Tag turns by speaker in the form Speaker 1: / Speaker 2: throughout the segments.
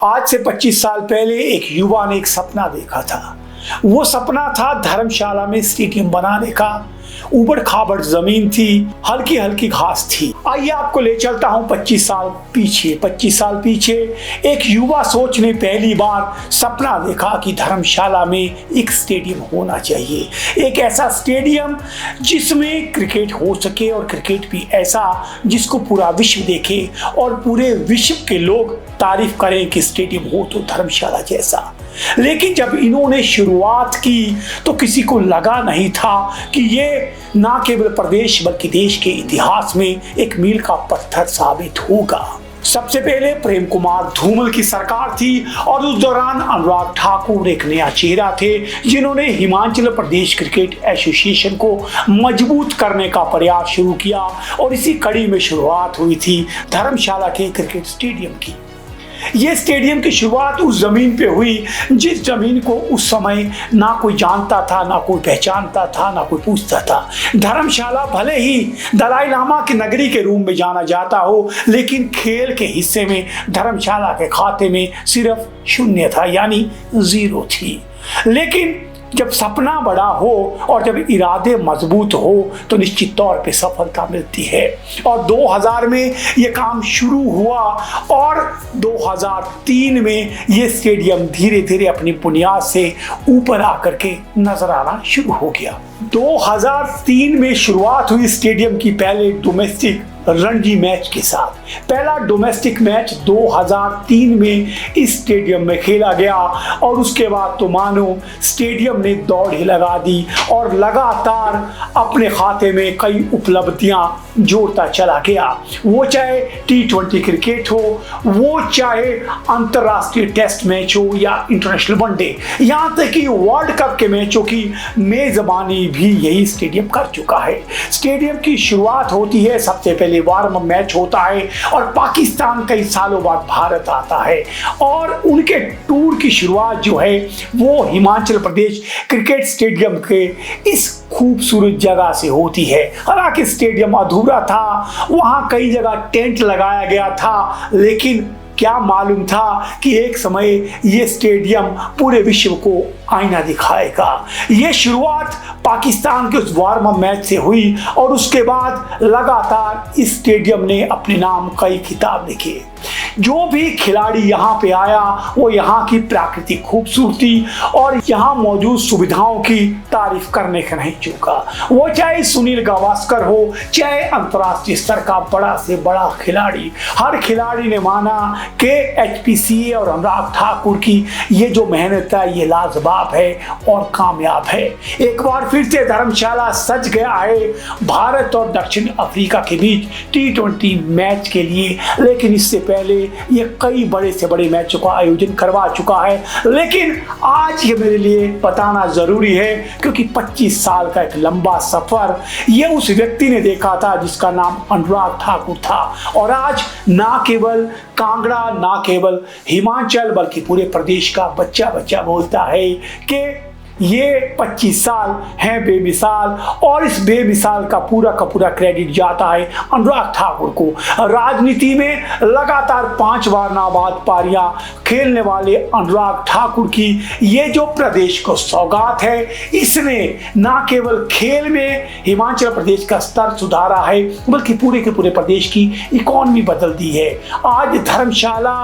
Speaker 1: आज से 25 साल पहले एक युवा ने एक सपना देखा था। वो सपना था धर्मशाला में स्टेडियम बनाने का। ऊबड़ खाबड़ जमीन थी, हल्की हल्की घास थी। आइए आपको ले चलता हूं 25 साल पीछे। 25 साल पीछे एक युवा सोच ने पहली बार सपना देखा कि धर्मशाला में एक स्टेडियम होना चाहिए। एक ऐसा स्टेडियम जिसमें क्रिकेट हो सके और क्रिकेट भी ऐसा जिसको पूरा विश्व देखे और पूरे विश्व के लोग तारीफ करें कि स्टेडियम हो तो धर्मशाला जैसा। लेकिन जब इन्होंने शुरुआत की तो किसी को लगा नहीं था कि ये ना केवल प्रदेश बल्कि देश के इतिहास में एक मील का पत्थर साबित होगा। सबसे पहले प्रेम कुमार धूमल की सरकार थी और उस दौरान अनुराग ठाकुर एक नया चेहरा थे जिन्होंने हिमाचल प्रदेश क्रिकेट एसोसिएशन को मजबूत करने का प्रयास शुरू किया और इसी कड़ी में शुरुआत हुई थी धर्मशाला के क्रिकेट स्टेडियम की। ये स्टेडियम की शुरुआत उस जमीन पे हुई जिस जमीन को उस समय ना कोई जानता था, ना कोई पहचानता था, ना कोई पूछता था। धर्मशाला भले ही दलाई लामा की नगरी के रूप में जाना जाता हो, लेकिन खेल के हिस्से में धर्मशाला के खाते में सिर्फ 0 था, यानी 0 थी। लेकिन जब सपना बड़ा हो और जब इरादे मजबूत हो तो निश्चित तौर पे सफलता मिलती है। और 2000 में ये काम शुरू हुआ और 2003 में ये स्टेडियम धीरे धीरे अपनी बुनियाद से ऊपर आकर के नजर आना शुरू हो गया। 2003 में शुरुआत हुई स्टेडियम की पहले डोमेस्टिक रणजी मैच के साथ। पहला डोमेस्टिक मैच 2003 में इस स्टेडियम में खेला गया और उसके बाद तो मानो स्टेडियम ने दौड़ ही लगा दी और लगातार अपने खाते में कई उपलब्धियां जोड़ता चला गया। वो चाहे T20 क्रिकेट हो, वो चाहे अंतर्राष्ट्रीय टेस्ट मैच हो या इंटरनेशनल वनडे, यहाँ तक कि वर्ल्ड कप के मैचों की मेजबानी भी यही स्टेडियम कर चुका है। स्टेडियम की शुरुआत होती है, सबसे पहले वार्म अप मैच होता है और पाकिस्तान कई सालों बाद भारत आता है और उनके टूर की शुरुआत जो है वो हिमाचल प्रदेश क्रिकेट स्टेडियम के इस खूबसूरत जगह से होती है। हालांकि स्टेडियम अधूरा था, वहां कई जगह टेंट लगाया गया था, लेकिन क्या मालूम था कि एक समय ये स्टेडियम पूरे विश्व को आईना दिखाएगा। ये शुरुआत पाकिस्तान के उस वार्म अप मैच से हुई और उसके बाद लगातार इस स्टेडियम ने अपने नाम कई खिताब लिखे। जो भी खिलाड़ी यहाँ पे आया वो यहाँ की प्राकृतिक खूबसूरती और यहाँ मौजूद सुविधाओं की तारीफ करने का नहीं चूका। वो चाहे सुनील गावस्कर हो, चाहे अंतर्राष्ट्रीय स्तर का बड़ा से बड़ा खिलाड़ी, हर खिलाड़ी ने माना कि HPCA और अनुराग ठाकुर की ये जो मेहनत है ये लाजवाब है और कामयाब है। एक बार फिर से धर्मशाला सज गया है भारत और दक्षिण अफ्रीका के बीच T20 मैच के लिए। लेकिन इससे पहले ये कई बड़े से बड़े मैचों का आयोजन करवा चुका है। लेकिन आज ये मेरे लिए बताना जरूरी है क्योंकि 25 साल का एक लंबा सफर ये उस व्यक्ति ने देखा था जिसका नाम अनुराग ठाकुर था। और आज ना केवल कांगड़ा, ना केवल हिमाचल बल्कि पूरे प्रदेश का बच्चा बच्चा बोलता है कि ये 25 साल हैं बेमिसाल और इस बेमिसाल का पूरा क्रेडिट जाता है अनुराग ठाकुर को। राजनीति में लगातार 5 बार नाबाद पारियां खेलने वाले अनुराग ठाकुर की ये जो प्रदेश को सौगात है, इसने ना केवल खेल में हिमाचल प्रदेश का स्तर सुधारा है बल्कि पूरे के पूरे प्रदेश की इकोनॉमी बदल दी है। आज धर्मशाला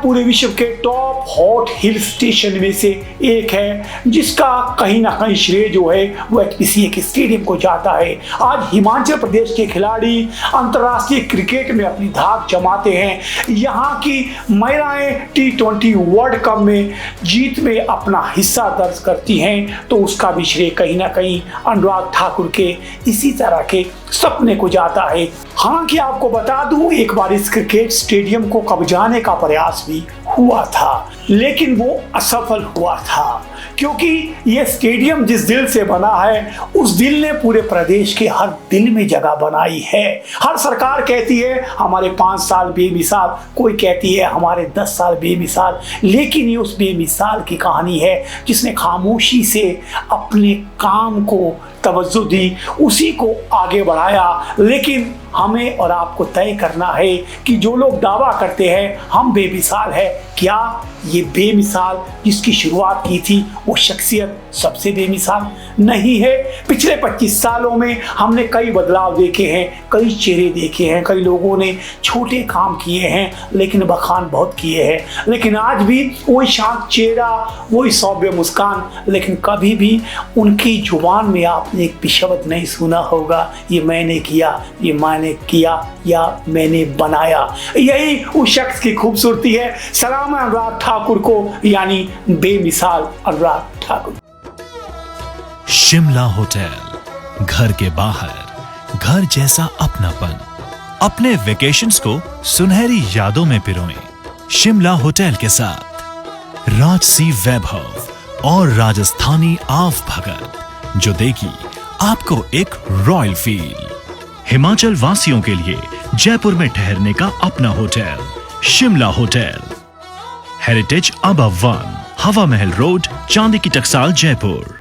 Speaker 1: पूरे विश्व के टॉप हॉट हिल स्टेशन में से एक है जिसका कहीं ना कहीं श्रेय जो है वो HPCA के स्टेडियम को जाता है। आज हिमाचल प्रदेश के खिलाड़ी अंतर्राष्ट्रीय क्रिकेट में अपनी धाक जमाते हैं। यहाँ की महिलाएं T20 वर्ल्ड कप में जीत में अपना हिस्सा दर्ज करती हैं, तो उसका भी श्रेय कहीं ना कहीं अनुराग ठाकुर के इसी तरह के सपने को जाता है। हालांकि आपको बता दूं, एक बार इस क्रिकेट स्टेडियम को कब्जाने का प्रयास भी हुआ था लेकिन वो असफल हुआ था। क्योंकि ये स्टेडियम जिस दिल से बना है उस दिल ने पूरे प्रदेश के हर दिल में जगह बनाई है। हर सरकार कहती है हमारे 5 साल बेमिसाल, कोई कहती है हमारे 10 साल बेमिसाल, लेकिन ये उस बेमिसाल की कहानी है जिसने खामोशी से अपने काम को तवज्जो दी, उसी को आगे बढ़ाया। लेकिन हमें और आपको तय करना है कि जो लोग दावा करते हैं हम बेमिसाल है, क्या ये बेमिसाल जिसकी शुरुआत की थी वो शख्सियत सबसे बेमिसाल नहीं है? पिछले 25 सालों में हमने कई बदलाव देखे हैं, कई चेहरे देखे हैं, कई लोगों ने छोटे काम किए हैं लेकिन बखान बहुत किए हैं। लेकिन आज भी वही शांत चेहरा, वही सौम्य मुस्कान, लेकिन कभी भी उनकी जुबान में आपने एक भी शब्द नहीं सुना होगा ये मैंने किया, ये मैंने किया या मैंने बनाया। यही उस शख्स की खूबसूरती है। सलाम अनुराग ठाकुर को, यानी बेमिसाल अनुराग ठाकुर।
Speaker 2: शिमला होटल, घर के बाहर घर जैसा अपनापन। अपने वेकेशंस को सुनहरी यादों में पिरोएं शिमला होटल के साथ। राजसी वैभव और राजस्थानी आव भगत जो देगी आपको एक रॉयल फील। हिमाचल वासियों के लिए जयपुर में ठहरने का अपना hotel Shimla hotel. Heritage above 1, हवा महल रोड, चांदी की टकसाल, जयपुर।